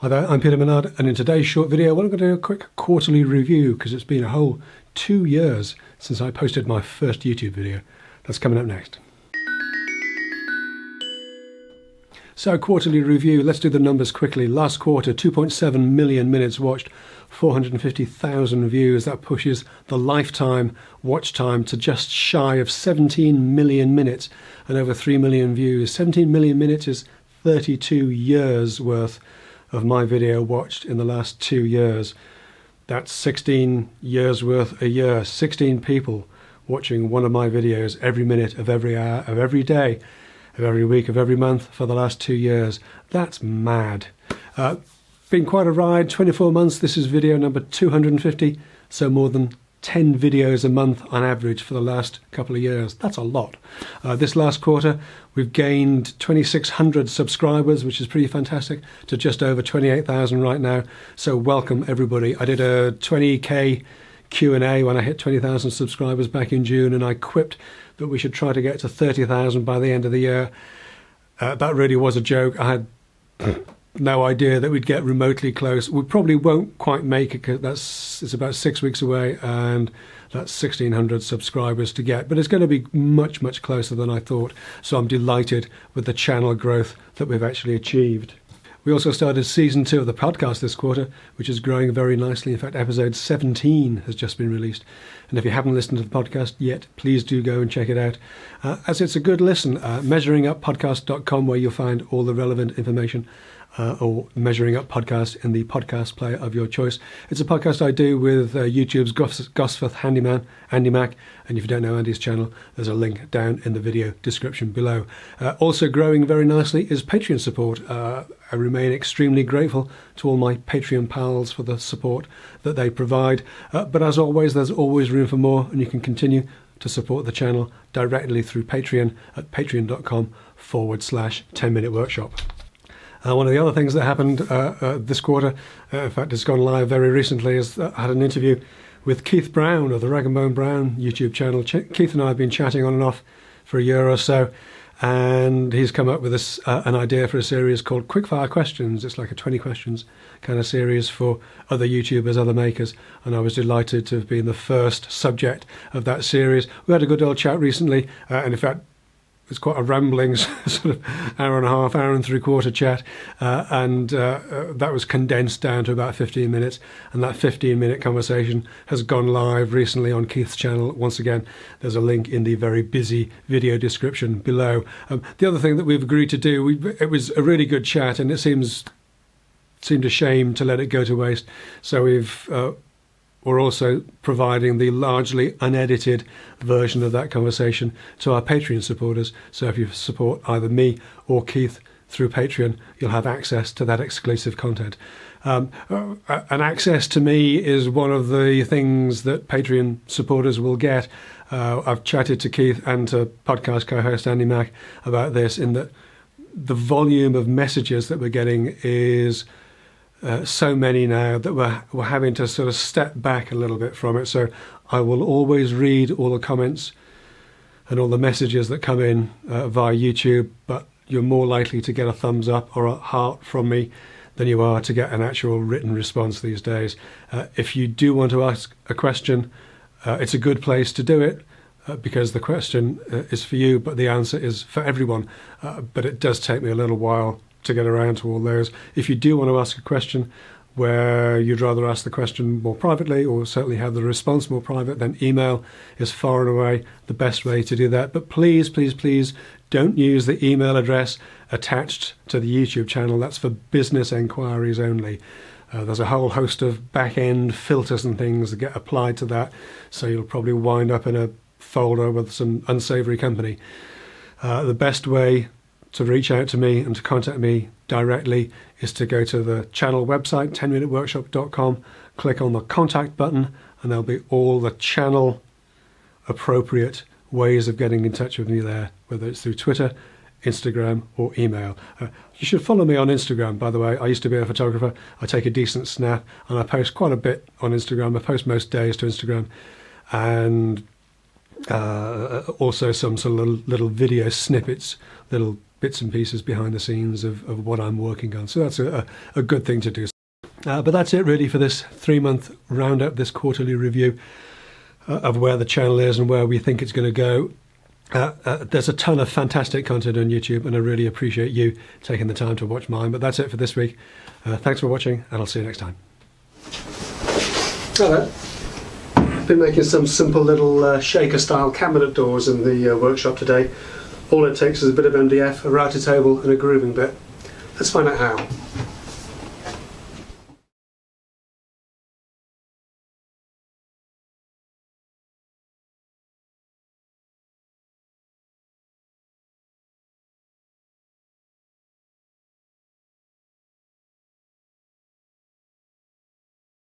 Hi there, I'm Peter Menard, and in today's short video, I'm going to do a quick quarterly review because it's been a whole 2 years since I posted my first YouTube video. That's coming up next. So, quarterly review, let's do the numbers quickly. Last quarter, 2.7 million minutes watched, 450,000 views. That pushes the lifetime watch time to just shy of 17 million minutes and over 3 million views. 17 million minutes is 32 years worth of my video watched in the last 2 years. That's 16 years worth a year. 16 people watching one of my videos every minute of every hour of every day of every week of every month for the last 2 years. That's mad. Been quite a ride. 24 months. This is video number 250, so more than 10 videos a month on average for the last couple of years. That's a lot. This last quarter we've gained 2,600 subscribers, which is pretty fantastic, to just over 28,000 right now. So welcome everybody. I did a 20k Q&A when I hit 20,000 subscribers back in June, and I quipped that we should try to get to 30,000 by the end of the year. That really was a joke. I had no idea that we'd get remotely close. We probably won't quite make it because it's about 6 weeks away, and that's 1,600 subscribers to get. But it's going to be much, much closer than I thought. So I'm delighted with the channel growth that we've actually achieved. We also started season 2 of the podcast this quarter, which is growing very nicely. In fact, episode 17 has just been released. And if you haven't listened to the podcast yet, please do go and check it out. As it's a good listen, measuringuppodcast.com, where you'll find all the relevant information, or Measuring Up Podcast in the podcast player of your choice. It's a podcast I do with YouTube's Gosforth handyman, Andy Mack. And if you don't know Andy's channel, there's a link down in the video description below. Also growing very nicely is Patreon support. I remain extremely grateful to all my Patreon pals for the support that they provide. But as always, there's always room for more, and you can continue to support the channel directly through Patreon at patreon.com/10minute workshop. One of the other things that happened this quarter, in fact it's gone live very recently, is that I had an interview with Keith Brown of the Rag and Bone Brown YouTube channel. Keith and I have been chatting on and off for a year or so, and he's come up with this, an idea for a series called Quickfire Questions. It's like a 20 questions kind of series for other YouTubers, other makers, and I was delighted to have been the first subject of that series. We had a good old chat recently, and in fact it's quite a rambling sort of hour and a half, hour and three-quarter chat, and that was condensed down to about 15 minutes, and that 15-minute conversation has gone live recently on Keith's channel. Once again, there's a link in the very busy video description below. The other thing that we've agreed to do, it was a really good chat, and it seemed a shame to let it go to waste, so we're also providing the largely unedited version of that conversation to our Patreon supporters. So if you support either me or Keith through Patreon, you'll have access to that exclusive content. And access to me is one of the things that Patreon supporters will get. I've chatted to Keith and to podcast co-host Andy Mack about this, in that the volume of messages that we're getting is so many now that we're having to sort of step back a little bit from it. So I will always read all the comments and all the messages that come in via YouTube, but you're more likely to get a thumbs up or a heart from me than you are to get an actual written response these days. If you do want to ask a question, it's a good place to do it, because the question is for you, but the answer is for everyone. But it does take me a little while to get around to all those. If you do want to ask a question where you'd rather ask the question more privately, or certainly have the response more private, then email is far and away the best way to do that. But please, please, please don't use the email address attached to the YouTube channel. That's for business enquiries only. There's a whole host of back-end filters and things that get applied to that, so you'll probably wind up in a folder with some unsavory company. The best way to reach out to me and to contact me directly is to go to the channel website, 10minuteworkshop.com, click on the contact button, and there'll be all the channel appropriate ways of getting in touch with me there, whether it's through Twitter, Instagram or email. You should follow me on Instagram, by the way. I used to be a photographer. I take a decent snap and I post quite a bit on Instagram. I post most days to Instagram, and also some sort of little video snippets, little bits and pieces behind the scenes of what I'm working on. So that's a good thing to do. But that's it really for this 3-month roundup, this quarterly review of where the channel is and where we think it's going to go. There's a ton of fantastic content on YouTube, and I really appreciate you taking the time to watch mine. But that's it for this week. Thanks for watching, and I'll see you next time. Hello. I've been making some simple little shaker style cabinet doors in the workshop today. All it takes is a bit of MDF, a router table and a grooving bit. Let's find out how.